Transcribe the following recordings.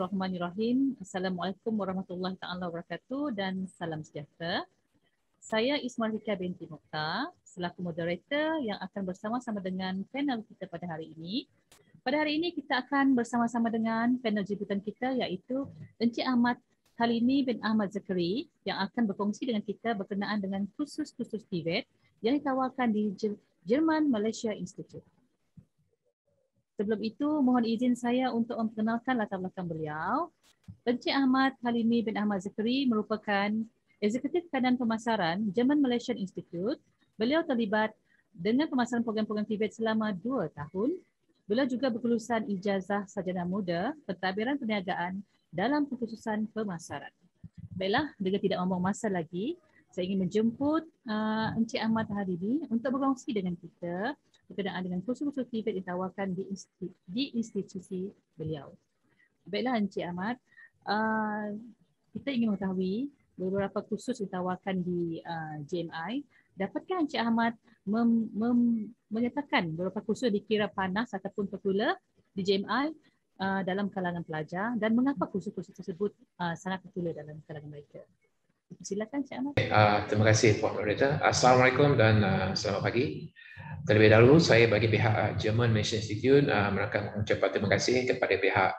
Bismillahirrahmanirrahim. Assalamualaikum warahmatullahi taala wabarakatuh dan salam sejahtera. Saya Ismail Rika binti Mokhtar selaku moderator yang akan bersama-sama dengan panel kita pada hari ini. Pada hari ini kita akan bersama-sama dengan panel jemputan kita iaitu Encik Ahmad Halimi bin Ahmad Zakari yang akan berkongsi dengan kita berkenaan dengan kursus-kursus TVET yang ditawarkan di Jerman Malaysia Institute. Sebelum itu, mohon izin saya untuk memperkenalkan latar belakang beliau. Encik Ahmad Halimi bin Ahmad Zakari merupakan Eksekutif Kanan Pemasaran German Malaysian Institute. Beliau terlibat dengan pemasaran program-program TVET selama 2 tahun. Beliau juga berkelulusan ijazah sarjana muda pentadbiran perniagaan dalam kekhususan pemasaran. Baiklah, dengan tidak membuang masa lagi, saya ingin menjemput Encik Ahmad Halimi untuk berkongsi dengan kita berkenaan dengan kursus-kursus TVET ditawarkan di institusi beliau. Baiklah Encik Ahmad, kita ingin mengetahui beberapa kursus ditawarkan di JMI. Dapatkah Encik Ahmad menyatakan beberapa kursus dikira panas ataupun popular di JMI dalam kalangan pelajar dan mengapa kursus-kursus tersebut sangat popular dalam kalangan mereka? Silakan Encik Ahmad. Terima kasih Puan Moderator. Assalamualaikum dan selamat pagi. Terlebih dahulu saya bagi pihak German Malaysian Institute mengucapkan terima kasih kepada pihak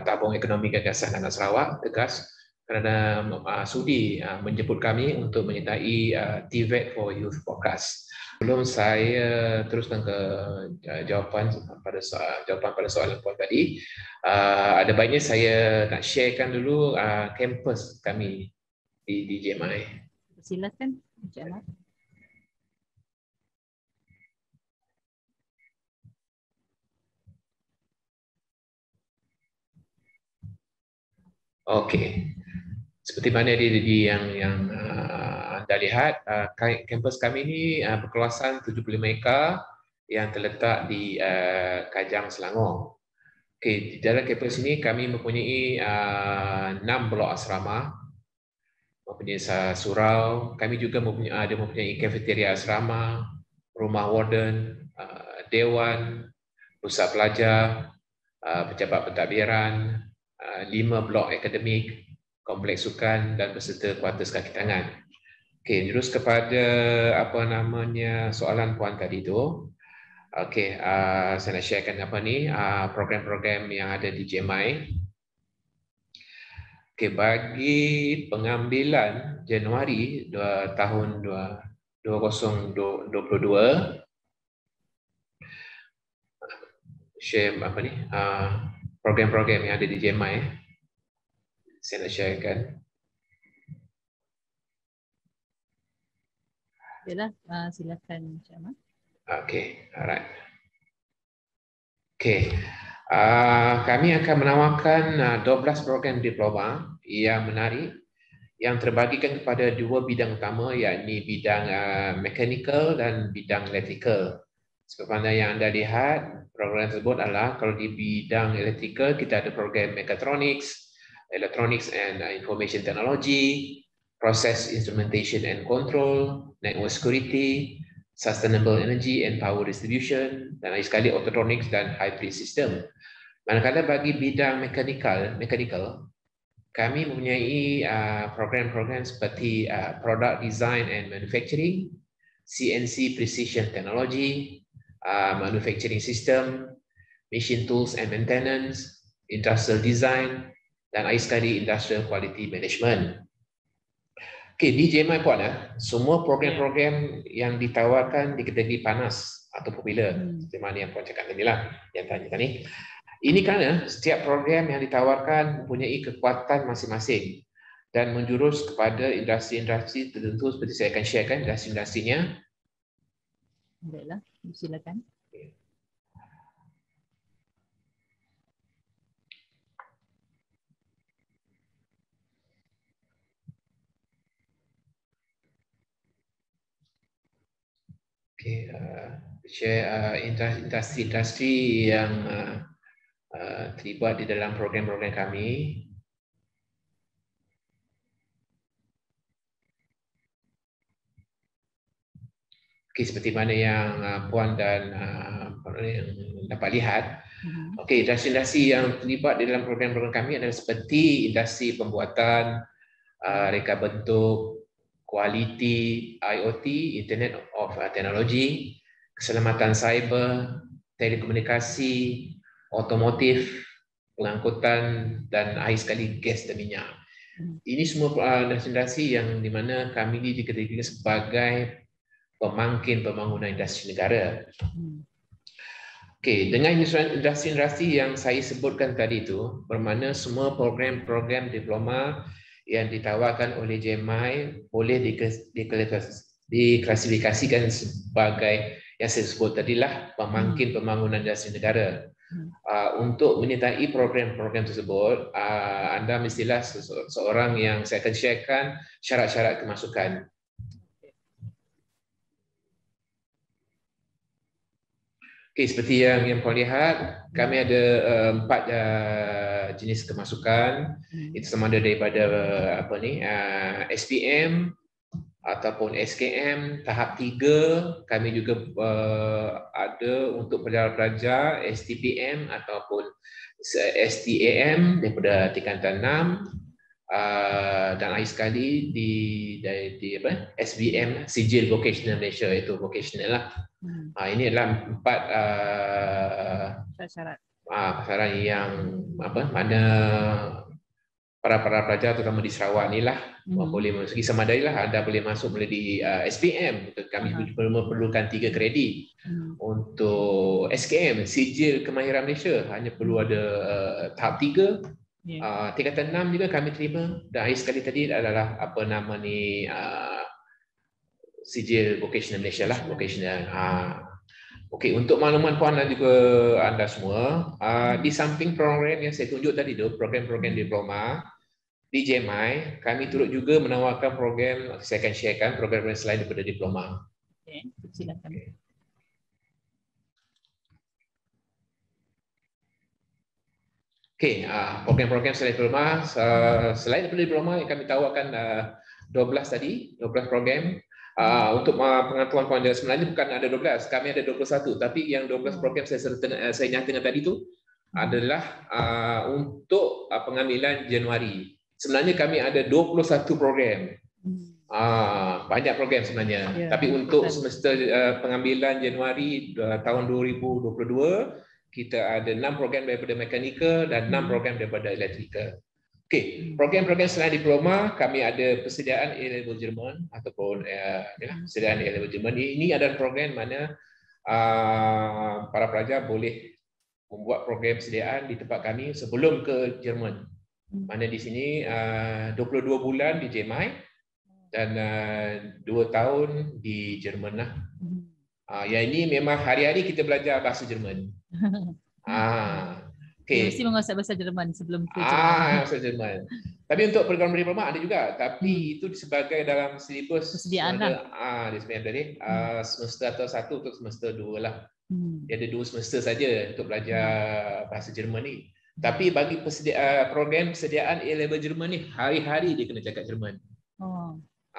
Tabung Ekonomi Gagasan Anak Sarawak Tegas kerana sudi menjemput kami untuk menyertai TVET for Youth Podcast. Sebelum saya teruskan ke jawapan pada soalan Puan tadi, ada baiknya saya nak sharekan dulu kampus kami di JMI. Silakan Encik Ahmad. Okey. Seperti mana yang anda lihat, kampus kami ini berkawasan 75 ekar yang terletak di Kajang, Selangor. Okey, di dalam kampus ini kami mempunyai 6 blok asrama, mempunyai surau. Kami juga mempunyai kafeteria asrama, rumah warden, dewan, pusat pelajar, pejabat pentadbiran, 5 blok akademik, kompleks sukan dan beserta kuartus kaki tangan. Okey, terus kepada soalan puan tadi tu. Okey, saya nak sharekan program-program yang ada di JMI. Okey, bagi pengambilan Januari tahun 2022, share program-program yang ada di JMI. Saya nak sharekan. Yalah, silakan Encik Ahmad. Okey, alright. Okey. Kami akan menawarkan 12 program diploma yang menarik yang terbagikan kepada 2 bidang utama, yakni bidang mechanical dan bidang electrical. Seperti mana yang anda lihat, program tersebut adalah kalau di bidang electrical kita ada program mechatronics, electronics and information technology, process instrumentation and control, network security, sustainable energy and power distribution, dan lagi sekali autotronics dan hybrid system. Manakala bagi bidang mechanical, kami mempunyai program-program seperti product design and manufacturing, CNC precision technology, manufacturing system, machine tools and maintenance, industrial design, dan lagi sekali industrial quality management. Okey, di JMI Puan, semua program-program yang ditawarkan di kategori panas atau popular, seperti mana yang Puan cakap tadi lah, yang tanya tadi. Ini kerana setiap program yang ditawarkan mempunyai kekuatan masing-masing dan menjurus kepada industri-industri tertentu seperti saya akan sharekan industri-industrinya. Baiklah, silakan. Okay, share industri-industri yang terlibat di dalam program-program kami. Okay, seperti mana yang Puan dan yang dapat lihat. Okey, industri-industri yang terlibat di dalam program-program kami adalah seperti industri pembuatan, reka bentuk, kualiti, IoT, Internet of Technology, keselamatan cyber, telekomunikasi, otomotif, pengangkutan, dan akhir sekali gas dan minyak. Ini semua industri yang di mana kami ini dikategorikan sebagai pemangkin pembangunan industri negara. Okey, dengan industri-industri yang saya sebutkan tadi itu, bermakna semua program-program diploma yang ditawarkan oleh JMI boleh diklasifikasikan sebagai yang saya sebut tadilah pemangkin pembangunan industri negara. Untuk menyertai program-program tersebut, anda mestilah seorang yang saya akan sharekan syarat-syarat kemasukan. Okey, seperti yang kau lihat, kami ada 4 jenis kemasukan. Itu sama ada daripada SPM ataupun SKM tahap 3. Kami juga ada untuk pelajar-pelajar STPM ataupun STAM daripada tingkatan 6. Dan akhir sekali di SBM, Sijil Vocational Malaysia, itu vocational lah. Ini adalah 4 syarat yang mana para pelajar terutama di Sarawak ni lah boleh segi semadai lah. Anda boleh masuk melalui SPM. Kami memerlukan 3 kredit. Untuk SKM, Sijil Kemahiran Malaysia, hanya perlu ada tahap 3. Tingkatan 6 juga kami terima. Dan akhir sekali tadi adalah Sijil Vocational Malaysia lah, vocational. Okey, untuk makluman puan dan juga anda semua, di samping program yang saya tunjuk tadi tu, program-program diploma di JMI, kami turut juga menawarkan program, saya akan sharekan program selain daripada diploma. Okey, silakan. Okey, program-program selain diploma, selain daripada diploma yang kami tawarkan 12 tadi, 12 program. Untuk pengetahuan puan, sebenarnya bukan ada 12, kami ada 21, tapi yang 12 program saya nyatakan tadi tu adalah untuk pengambilan Januari. Sebenarnya kami ada 21 program. Banyak program sebenarnya. Tapi untuk semester pengambilan Januari tahun 2022, kita ada 6 program daripada mekanikal dan 6 program daripada elektrikal. Okey, program-program selain diploma, kami ada persediaan A-level Jerman ataupun persediaan A-level Jerman. Ini adalah program mana para pelajar boleh membuat program persediaan di tempat kami sebelum ke Jerman. Mana di sini 22 bulan di JMI dan 2 tahun di Jerman lah. Yang ini memang hari-hari kita belajar bahasa Jerman. Okay. Mesti menguasai bahasa Jerman sebelum ke Jerman. Bahasa Jerman. Tapi untuk program diploma ada juga, tapi itu sebagai dalam silibus persediaan lah. Disebutkan tadi semester atau 1 untuk semester 2 lah. Dia ada 2 semester saja untuk belajar bahasa Jerman ni. Tapi bagi program persediaan A-level Jerman ni, hari-hari dia kena cakap Jerman.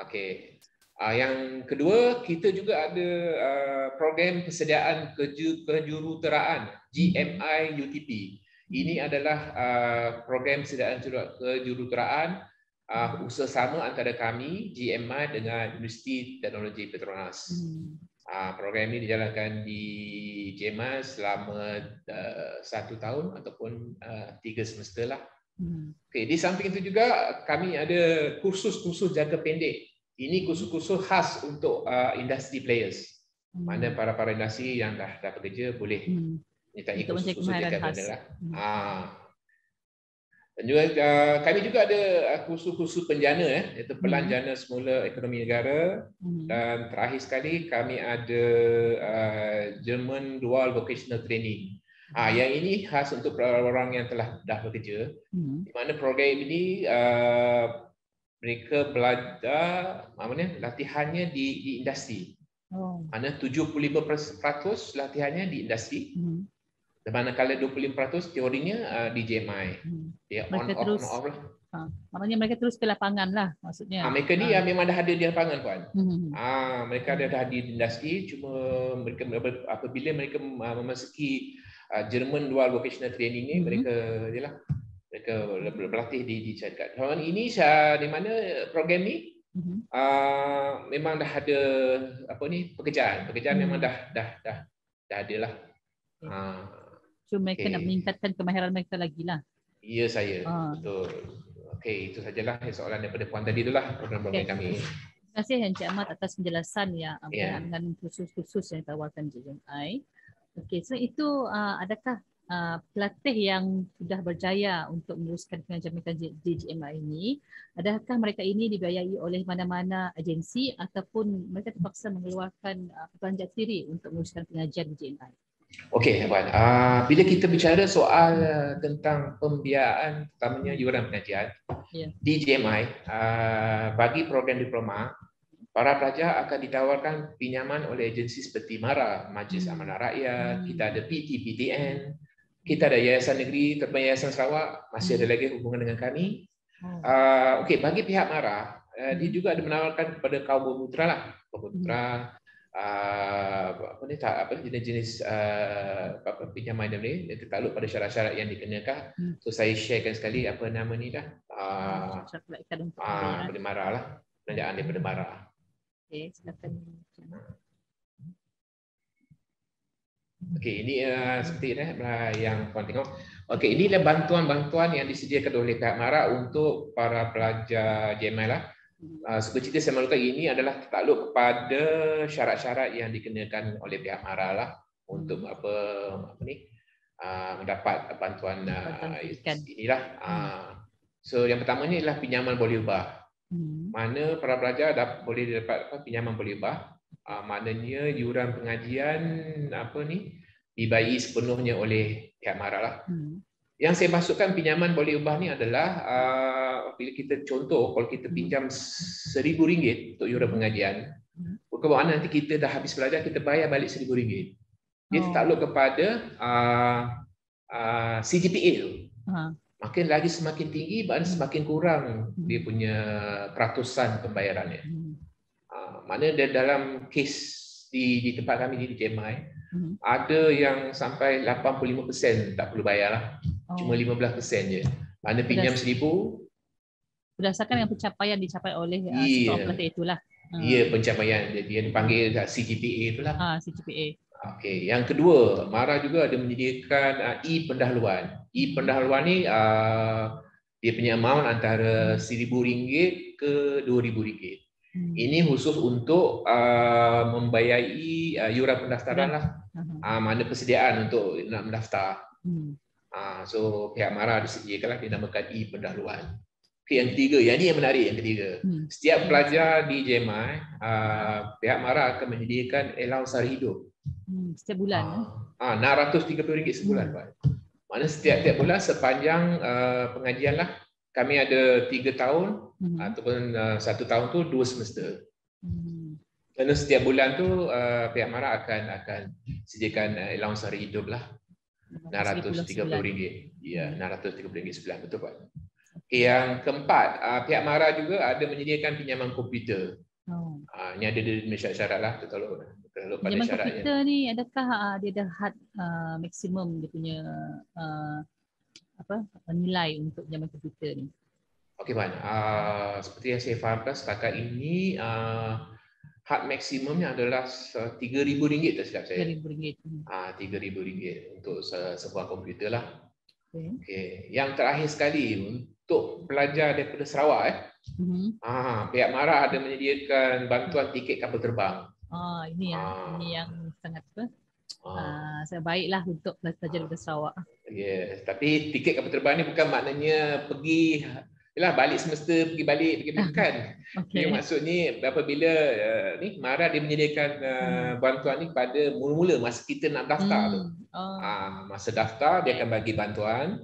Okey. Yang kedua, kita juga ada program persediaan kejuruteraan GMI UTP. Ini adalah program persediaan kejuruteraan usaha sama antara kami GMI dengan Universiti Teknologi Petronas. Program ini dijalankan di JMI selama 1 tahun ataupun 3 semester lah. Okay, di samping itu juga kami ada kursus-kursus jangka pendek. Ini kursus-kursus khas untuk industri players. Mana para industri yang dah bekerja boleh menyertai kursus-kursus jangka pendek lah. Dan juga kami juga ada kursus-kursus penjana, iaitu pelanjana semula ekonomi negara. Dan terakhir sekali kami ada German Dual Vocational Training. Yang ini khas untuk orang yang dah bekerja. Di mana program ini mereka belajar latihannya di industri. Mana 75% latihannya di industri. Manakala 25% teorinya di JMI. Dia on Mereka off terus, on off lah. maknanya mereka terus ke lapangan lah maksudnya. Mereka ni memang dah ada di lapangan, Puan. Mereka dah hadir di industri, cuma mereka apabila mereka memasuki German Dual Vocational Training ni, mereka berlatih di syarikat. Ini di mana program ni memang dah ada pekerjaan memang dah ada lah. So mereka nak meningkatkan kemahiran mereka lagi lah. Ya, saya betul. Okey, itu sajalah soalan daripada puan tadi itulah program-program kami. Terima kasih Encik Ahmad atas penjelasan yang berkenaan dengan khusus-khusus yang ditawarkan JMI. Okey, so itu adakah pelatih yang sudah berjaya untuk meneruskan pengajian di JMI ini, adakah mereka ini dibiayai oleh mana-mana agensi ataupun mereka terpaksa mengeluarkan belanja sendiri untuk meneruskan pengajian di JMI? Okey, Puan. Bila kita bicara soal tentang pembiayaan, terutamanya yuran pengajian di JMI, bagi program diploma, para pelajar akan ditawarkan pinjaman oleh agensi seperti MARA, Majlis Amanah Rakyat, kita ada PT, PTN, kita ada Yayasan Negeri, terutama Yayasan Sarawak, masih ada lagi hubungan dengan kami. Okey, bagi pihak MARA, dia juga ada menawarkan kepada kaum bermutra lah, jenis-jenis pinjaman ni tertakluk pada syarat-syarat yang dikenakan. So saya sharekan sekali apa nama ni dah. Daripada MARA lah, penajaan daripada MARA. Okey, silakan. Okey, ini seperti yang puan tengok. Okey, ini adalah bantuan-bantuan yang disediakan oleh pihak MARA untuk para pelajar JMI lah. Seperti cerita saya maklumkan, ini adalah tertakluk kepada syarat-syarat yang dikenakan oleh pihak MARA lah untuk mendapat bantuan inilah. So yang pertamanya ialah pinjaman boleh ubah. Mana para pelajar boleh dapat pinjaman boleh ubah. Maknanya yuran pengajian dibayar sepenuhnya oleh pihak MARA lah. Yang saya masukkan pinjaman boleh ubah ni adalah bila kita contoh, kalau kita pinjam RM1,000 untuk yuran pengajian, bukan nanti kita dah habis belajar kita bayar balik RM1,000. Dia tertakluk kepada CGPA tu. Makin lagi semakin tinggi, semakin kurang dia punya peratusan pembayarannya. Mana dalam kes di tempat kami di JMI, ada yang sampai 85% tak perlu bayar lah. Cuma 15% je. Mana pinjam RM1,000. Berdasarkan yang pencapaian dicapai oleh seorang pelatih itulah. Ya, pencapaian. Dia dipanggil CGPA itulah. CGPA. Okey. Yang kedua, MARA juga ada menyediakan e-pendahuluan. E-pendahuluan ni dia punya amount antara RM1,000 ke RM2,000. Ini khusus untuk membayari yuran pendaftaran lah. Mana persediaan untuk nak mendaftar. So pihak MARA disediakanlah dinamakan e-pendahuluan. Okay, yang ketiga, yang ini yang menarik yang ketiga. Setiap pelajar di JMI, pihak MARA akan menyediakan allowance hari hidup. Setiap bulan. RM630 sebulan. Mana setiap bulan sepanjang pengajian lah. Kami ada 3 tahun ataupun 1 tahun tu 2 semester. Kerana setiap bulan tu pihak MARA akan sediakan allowance hari hidup lah. RM630. Ya, RM630 sebulan, betul Pak. Okay, yang keempat, pihak MARA juga ada menyediakan pinjaman komputer. Ini ada di syarat-syarat lah. Kalau pada pinjaman syaratnya. Komputer ni adakah dia ada had maksimum dia punya nilai untuk pinjaman komputer ni? Okey Puan, seperti yang saya fahamkan setakat ini had maksimumnya adalah RM3,000 tak silap saya. RM3,000. RM3,000 untuk sebuah komputer lah. Okay. Yang terakhir sekali untuk pelajar daripada Sarawak, pihak MARA ada menyediakan bantuan tiket kapal terbang. Ini yang sangat sangat baiklah untuk pelajar daripada Sarawak. Tapi tiket kapal terbang ni bukan maknanya pergi balik semester, pergi balik bukan. Dia maksudnya apabila ni MARA dia menyediakan bantuan ni pada mula-mula masa kita nak daftar tu. Masa daftar dia akan bagi bantuan.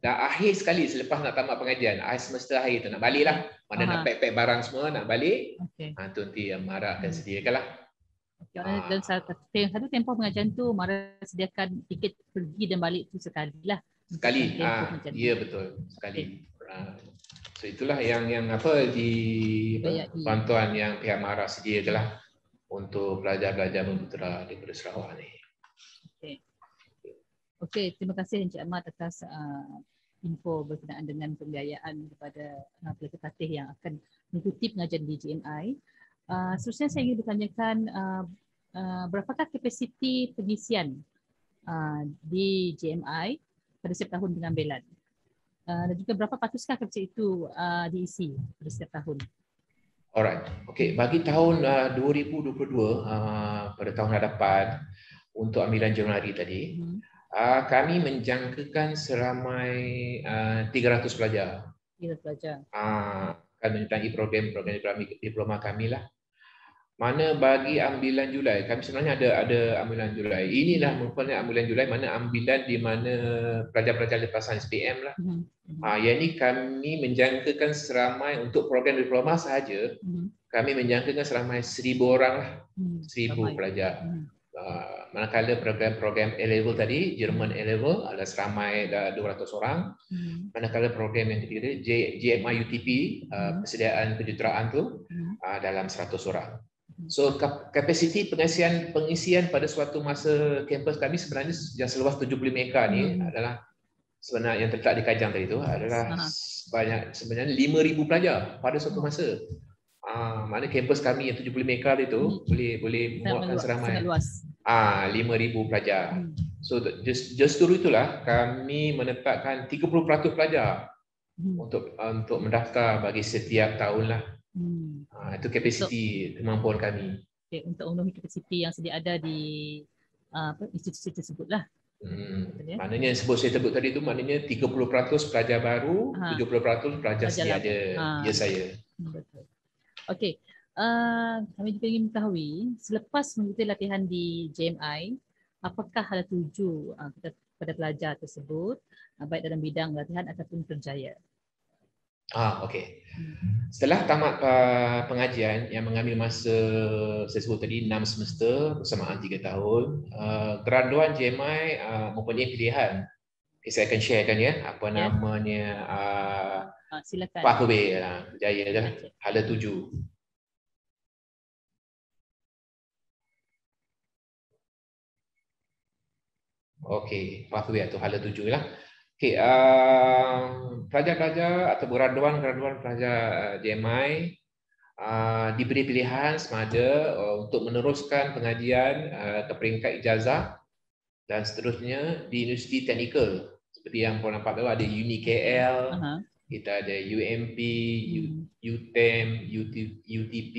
Dan akhir sekali selepas nak tamat pengajian, akhir semester akhir tu nak balik lah. Mana nak pack-pack barang semua nak balik. Tu nanti MARA akan sediakan lah. Dan satu tempoh pengajian tu Mara sediakan tiket pergi dan balik tu sekali lah. Sekali. Ya betul, sekali. So itulah yang apa di bantuan yang pihak Mara sediakanlah untuk pelajar-pelajar Bumiputera di Sarawak ni. Okey, terima kasih Encik Ahmad atas info berkenaan dengan pembiayaan kepada pelajar tatih yang akan mengikuti pengajian di GMI. Seterusnya saya ingin bertanyakan berapakah kapasiti pengisian di GMI pada setiap tahun pengambilan? Dan juga berapa patuskah kapasiti itu diisi pada setiap tahun? Alright. Okey, bagi tahun 2022 pada tahun hadapan untuk ambilan Januari tadi, kami menjangkakan seramai 300 pelajar. 300 pelajar. Akan menyertai program diploma kami lah. Mana bagi ambilan Julai, kami sebenarnya ada ambilan Julai. Inilah merupakan ambilan Julai mana ambilan di mana pelajar-pelajar lepasan SPM lah. Yang ini kami menjangkakan seramai untuk program diploma sahaja, kami menjangkakan seramai 1,000 orang lah. 1,000 pelajar. Manakala program A-level tadi, Jerman A-level ada seramai 200 orang. Manakala program yang ketiga, GMI UTP, persediaan kejuruteraan tu dalam 100 orang. So kapasiti pengisian pada suatu masa kampus kami sebenarnya yang seluas 75 ekar ni adalah sebenarnya yang terletak di Kajang tadi tu adalah sebenarnya 5,000 pelajar pada suatu masa. Mana kampus kami yang 75 ekar itu boleh muatkan seramai 5,000 pelajar. So just dulu itulah kami menetapkan 30% pelajar untuk mendaftar bagi setiap tahun lah. Itu kapasiti kemampuan kami. Untuk memenuhi kapasiti yang sedia ada di institusi tersebut lah. Maknanya yang saya sebut tadi tu maknanya 30% pelajar baru, 70% pelajar sedia ada. Ya saya. Betul. Okey. Kami juga ingin mengetahui selepas mengikuti latihan di JMI, apakah hal tuju kepada pelajar tersebut baik dalam bidang latihan ataupun kerjaya? Okey. Setelah tamat pengajian yang mengambil masa saya sebut tadi 6 semester bersamaan 3 tahun, graduan JMI mempunyai pilihan. Okay, saya akan sharekan ya apa namanya silakan. pathway berjaya adalah hala tuju. Okey, pathway atau hala tuju lah. Okey, pelajar-pelajar atau graduan pelajar JMI diberi pilihan semada untuk meneruskan pengajian ke peringkat ijazah dan seterusnya di universiti teknikal seperti yang puan nampak tu ada UNI-KL, kita ada UMP, UTEM, UTP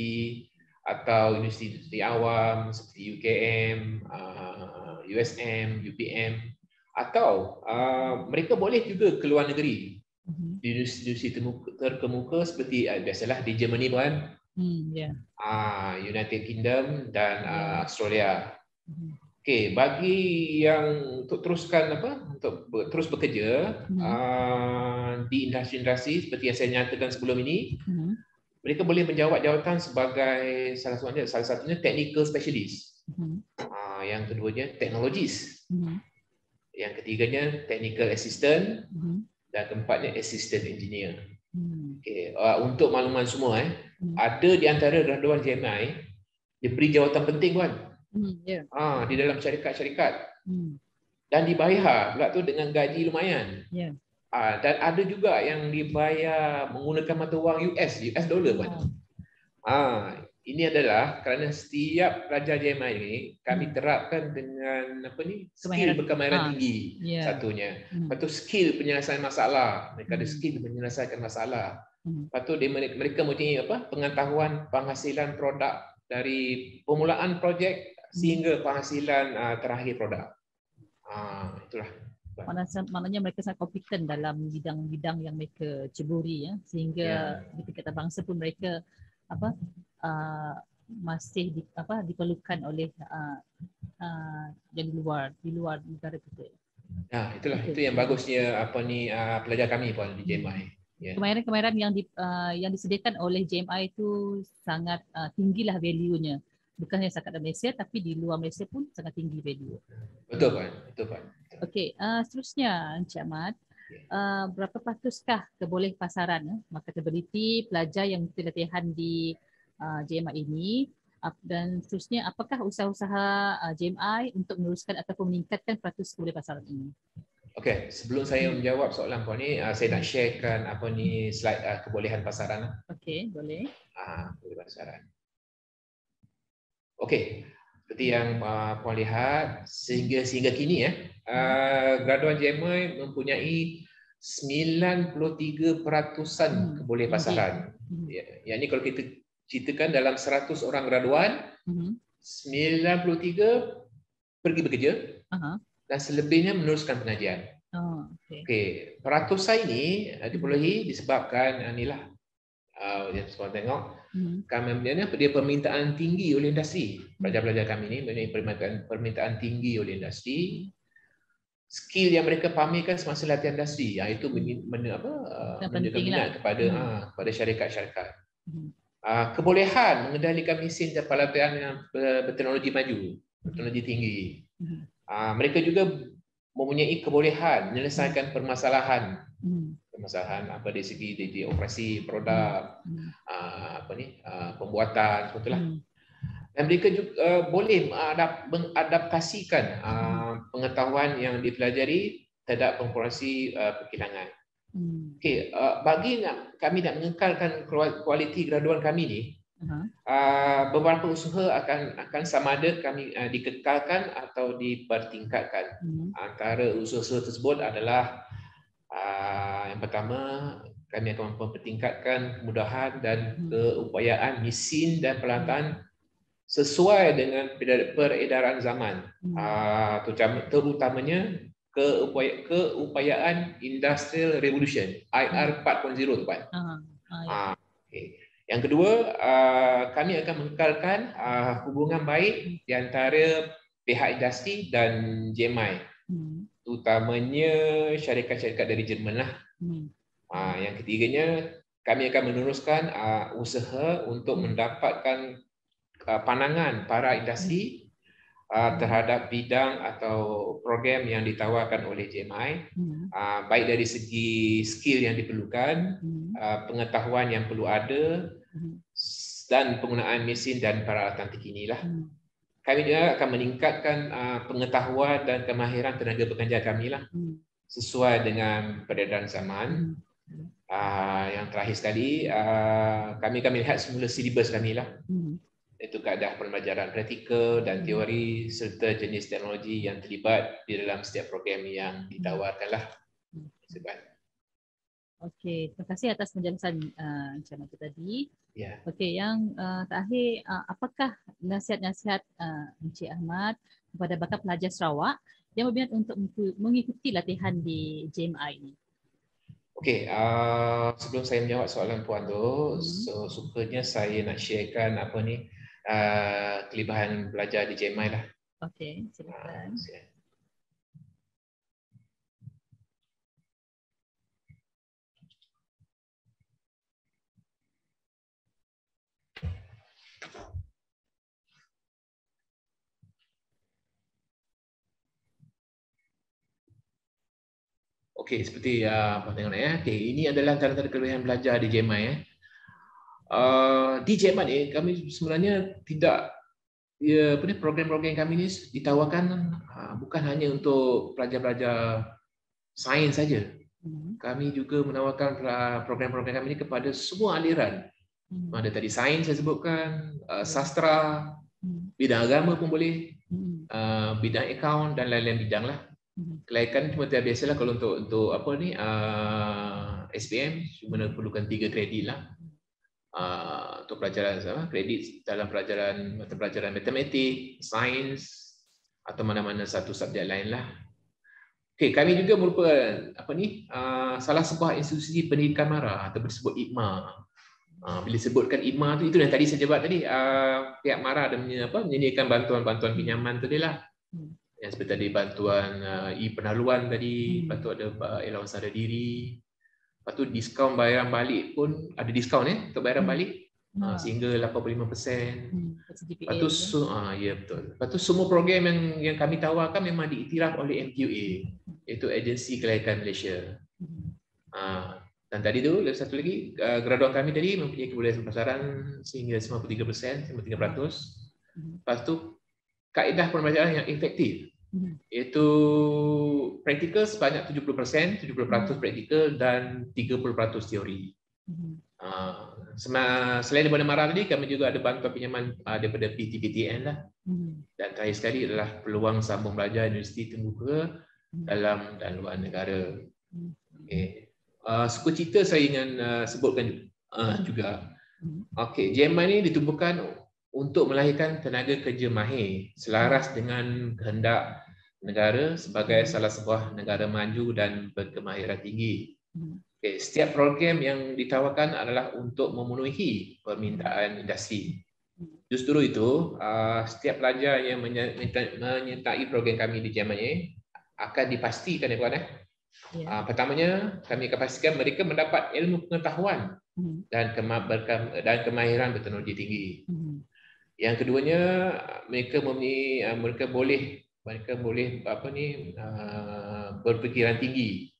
atau universiti awam seperti UKM, USM, UPM. Atau mereka boleh juga ke luar negeri di universiti terkemuka seperti biasalah di Germany kan, United Kingdom dan Australia. Okey, bagi yang untuk teruskan untuk terus bekerja di industri-industri seperti yang saya nyatakan sebelum ini, mereka boleh menjawat jawatan sebagai salah satunya technical specialist. Yang keduanya technologist. Yang ketiganya technical assistant dan keempatnya assistant engineer. Okay. Untuk makluman semua ada di antara graduan JMI diberi jawatan penting kan. Di dalam syarikat-syarikat dan dibayar pula tu dengan gaji lumayan. Dan ada juga yang dibayar menggunakan mata wang US dollar kan. Ini adalah kerana setiap pelajar JMI ini kami terapkan dengan skill berkemahiran tinggi satunya. Lepas tu skill penyelesaian masalah. Mereka ada skill menyelesaikan masalah. Lepas tu mereka mempunyai pengetahuan penghasilan produk dari permulaan projek sehingga penghasilan terakhir produk. Itulah. Maknanya mereka sangat kompeten dalam bidang-bidang yang mereka ceburi sehingga di tingkatan bangsa pun mereka masih diperlukan oleh yang di luar negara kita. Itulah itu yang bagusnya pelajar kami pun di JMI. Kemahiran-kemahiran yang disediakan oleh JMI itu sangat tinggilah value-nya. Bukan hanya setakat dalam Malaysia, tapi di luar Malaysia pun sangat tinggi value. Betul Puan, betul Puan. Okey, seterusnya Encik Ahmad, berapa patuskah keboleh pasaran marketability pelajar yang latihan di JMI ini, dan seterusnya apakah usaha-usaha JMI untuk meneruskan ataupun meningkatkan peratus keboleh pasaran ini? Okey, sebelum saya menjawab soalan Puan ni, saya nak sharekan apa ni slide kebolehan pasaran. Okey, boleh. Kebolehan pasaran. Okey, seperti yang Puan lihat, sehingga kini graduan JMI mempunyai 93% keboleh pasaran. Yang ni kalau kita ceritakan dalam 100 orang graduan, 93 pergi bekerja dan selebihnya meneruskan pengajian. Okey, peratusan ini diperolehi disebabkan inilah yang semua tengok kami dia permintaan tinggi oleh industri. Pelajar-pelajar kami ini mempunyai permintaan tinggi oleh industri. Skill yang mereka pamerkan semasa latihan industri, iaitu menunjukkan minat kepada syarikat-syarikat. Kebolehan mengendalikan mesin dan peralatan yang berteknologi maju, berteknologi tinggi. Mereka juga mempunyai kebolehan menyelesaikan permasalahan apa dari segi di operasi produk, pembuatan seperti itulah. Dan mereka juga boleh mengadaptasikan pengetahuan yang dipelajari terhadap operasi perkilangan. Okey, bagi kami nak mengekalkan kualiti graduan kami ni, beberapa usaha akan sama ada kami dikekalkan atau dipertingkatkan. Antara usaha tersebut adalah yang pertama, kami akan mempertingkatkan kemudahan dan keupayaan mesin dan peralatan sesuai dengan peredaran zaman, terutamanya keupayaan Industrial Revolution, IR 4.0 tu Pak. Okay. Yang kedua, kami akan mengekalkan hubungan baik di antara pihak industri dan JMI, terutamanya syarikat-syarikat dari Jerman lah. Yang ketiganya, kami akan meneruskan usaha untuk mendapatkan pandangan para industri terhadap bidang atau program yang ditawarkan oleh JMI, baik dari segi skill yang diperlukan, pengetahuan yang perlu ada, dan penggunaan mesin dan peralatan terkini lah. Kami juga akan meningkatkan pengetahuan dan kemahiran tenaga pekerja kami lah, sesuai dengan peredaran zaman. Yang terakhir sekali, kami akan melihat semula silibus kami lah, iaitu keadaan pembelajaran praktikal dan teori serta jenis teknologi yang terlibat di dalam setiap program yang ditawarkan lah. Okey, terima kasih atas penjelasan Encik Ahmad tadi. Okey, yang terakhir, apakah nasihat-nasihat Encik Ahmad kepada bakal pelajar Sarawak yang berminat untuk mengikuti latihan di JMI ini? Okey, sebelum saya menjawab soalan puan tu, sukanya saya nak sharekan kelebihan belajar di JMI lah. Okey, silakan. Okey, seperti apa tengok okey, ini adalah antara kelebihan belajar di JMI di JMI ni kami sebenarnya tidak program-program kami ni ditawarkan bukan hanya untuk pelajar-pelajar sains saja. Kami juga menawarkan program-program kami ini kepada semua aliran. Ada tadi sains saya sebutkan, sastra, bidang agama pun boleh, bidang akaun dan lain-lain bidang lah. Kelayakan cuma biasalah kalau untuk SPM cuma perlukan 3 kredit lah. Untuk pelajaran kredit dalam mata pelajaran matematik, sains atau mana-mana satu subjek lain lah. Okey, kami juga merupakan salah sebuah institusi pendidikan MARA atau disebut IGMA. Bila sebutkan IGMA tu, itu yang tadi saya jawab tadi, pihak MARA ada menyediakan bantuan-bantuan pinjaman tu dia lah. Yang seperti tadi bantuan penaluan tadi, lepas tu ada allowance sadar diri, lepas tu diskaun bayaran balik pun ada diskaun untuk bayaran balik. sehingga 85%. Lepas GPA tu, ya betul. Lepas tu semua program yang kami tawarkan memang diiktiraf oleh MQA, iaitu Agensi Kelayakan Malaysia. Dan tadi tu, satu lagi, graduan kami tadi mempunyai kebolehan pasaran sehingga 93%, 93%. Lepas tu, kaedah pembelajaran yang efektif, iaitu praktikal sebanyak 70%, 70% praktikal dan 30% teori. Selain daripada MARA tadi, kami juga ada bantuan pinjaman daripada PTPTN lah. Dan terakhir sekali adalah peluang sambung belajar universiti terbuka dalam dan luar negara. Okay. Suku cita saya ingin sebutkan juga. Okay, JMI ini ditubuhkan untuk melahirkan tenaga kerja mahir selaras dengan kehendak negara sebagai salah sebuah negara maju dan berkemahiran tinggi. Okay, setiap program yang ditawarkan adalah untuk memenuhi permintaan industri. Justru itu, setiap pelajar yang menyertai program kami di JMI akan dipastikan pertamanya, kami akan pastikan mereka mendapat ilmu pengetahuan dan kemahiran berteknologi tinggi. Yang keduanya, mereka boleh berfikiran tinggi,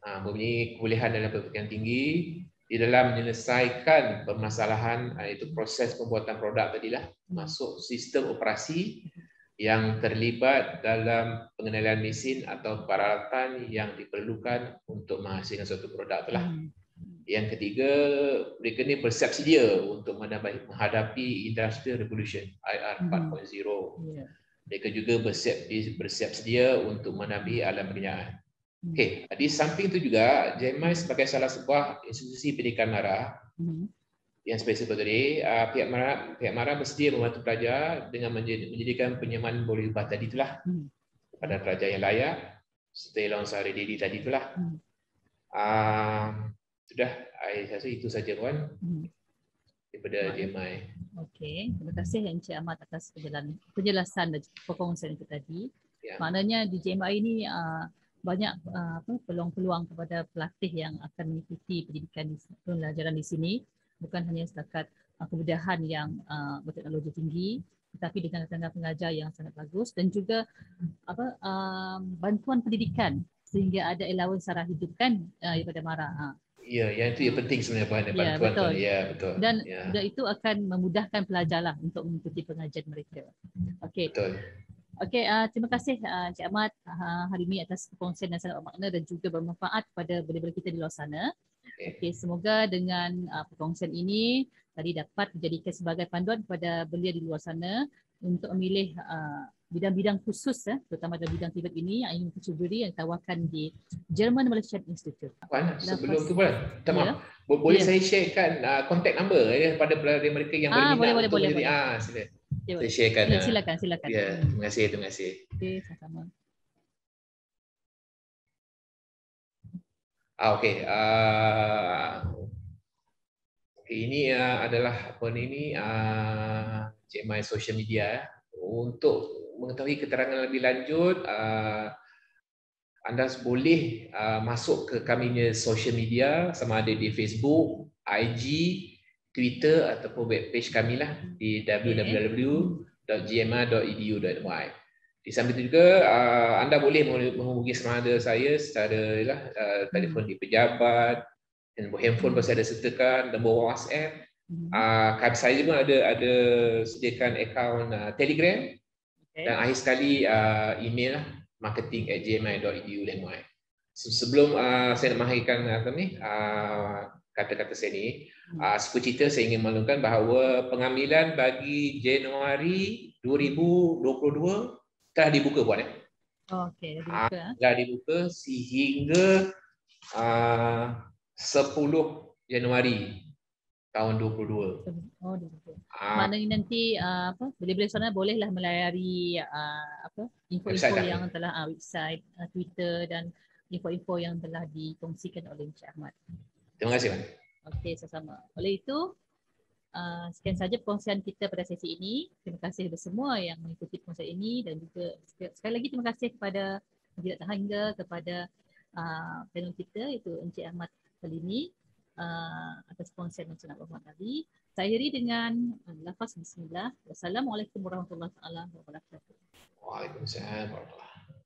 mempunyai kebolehan dalam berfikiran tinggi di dalam menyelesaikan permasalahan, iaitu proses pembuatan produk tadilah, masuk sistem operasi yang terlibat dalam pengenalan mesin atau peralatan yang diperlukan untuk menghasilkan suatu produk telah. Yang ketiga, mereka ni bersiap sedia untuk menghadapi Industrial Revolution IR 4.0. Mereka juga bersiap sedia untuk menghadapi alam pekerjaan. Okey, di samping itu juga JMI sebagai salah sebuah institusi pendidikan MARA yang spesifik tadi, pihak MARA bersedia membantu pelajar dengan menjadikan penyamaan boleh ubah tadi itulah kepada pelajar yang layak seperti allowance hari diri tadi itulah. Sudah, saya rasa itu saja kawan daripada JMI. Okey, terima kasih Encik Ahmad atas penjelasan dan perkongsian itu tadi. Maknanya di JMI ini banyak peluang-peluang kepada pelatih yang akan mengikuti pendidikan pelajaran di sini. Bukan hanya setakat kemudahan yang berteknologi tinggi, tetapi dengan tenaga pengajar yang sangat bagus dan juga bantuan pendidikan sehingga ada allowance sara hidup kan daripada MARA. Ya, yang itu yang penting sebenarnya bantuan. Ya, betul. Ya, betul. Dan juga itu akan memudahkan pelajar lah untuk mengikuti pengajian mereka. Okey. Betul. Okey, terima kasih Encik Ahmad hari ini atas perkongsian yang sangat bermakna dan juga bermanfaat kepada budak-budak kita di luar sana. Okey, semoga dengan perkongsian ini tadi dapat dijadikan sebagai panduan kepada belia di luar sana untuk memilih bidang-bidang khusus terutama dalam bidang Tibet ini yang ingin mencuburi yang ditawarkan di German Malaysian Institute. Puan, sebelum tu Puan, boleh saya sharekan contact number pada pelajar mereka yang berminat untuk boleh. sila. Saya sharekan. Silakan. Ya, terima kasih. Okey, sama-sama. Okey. Ini adalah JMI social media. Untuk mengetahui keterangan lebih lanjut, anda boleh masuk ke kami social media sama ada di Facebook, IG, Twitter ataupun webpage kami lah di www.gmi.edu.my. Di samping itu juga anda boleh menghubungi sama ada saya secara telefon di pejabat, dan handphone pasti ada sertakan, nombor WhatsApp. Saya juga ada sediakan akaun Telegram dan akhir sekali email lah, marketing@gmi.edu.my. Sebelum saya nak mengakhirkan kata-kata saya ni, suku cita saya ingin maklumkan bahawa pengambilan bagi Januari 2022 telah dibuka Puan. Okey, dibuka. Telah dibuka sehingga 10 Januari tahun 2022. Oh, dibuka. Maknanya nanti boleh sana bolehlah melayari info-info yang telah website, Twitter dan info-info yang telah dikongsikan oleh Encik Ahmad. Terima kasih, Puan. Okey, sama-sama. Oleh itu, sekian saja perkongsian kita pada sesi ini. Terima kasih kepada semua yang mengikuti perkongsian ini dan juga sekali lagi terima kasih kepada tidak terhingga kepada panel kita iaitu Encik Ahmad kali ini. atas perkongsian Encik Muhammad Ali. Saya akhiri dengan lafaz bismillah. Wassalamualaikum warahmatullahi wabarakatuh. Waalaikumsalam warahmatullahi wabarakatuh.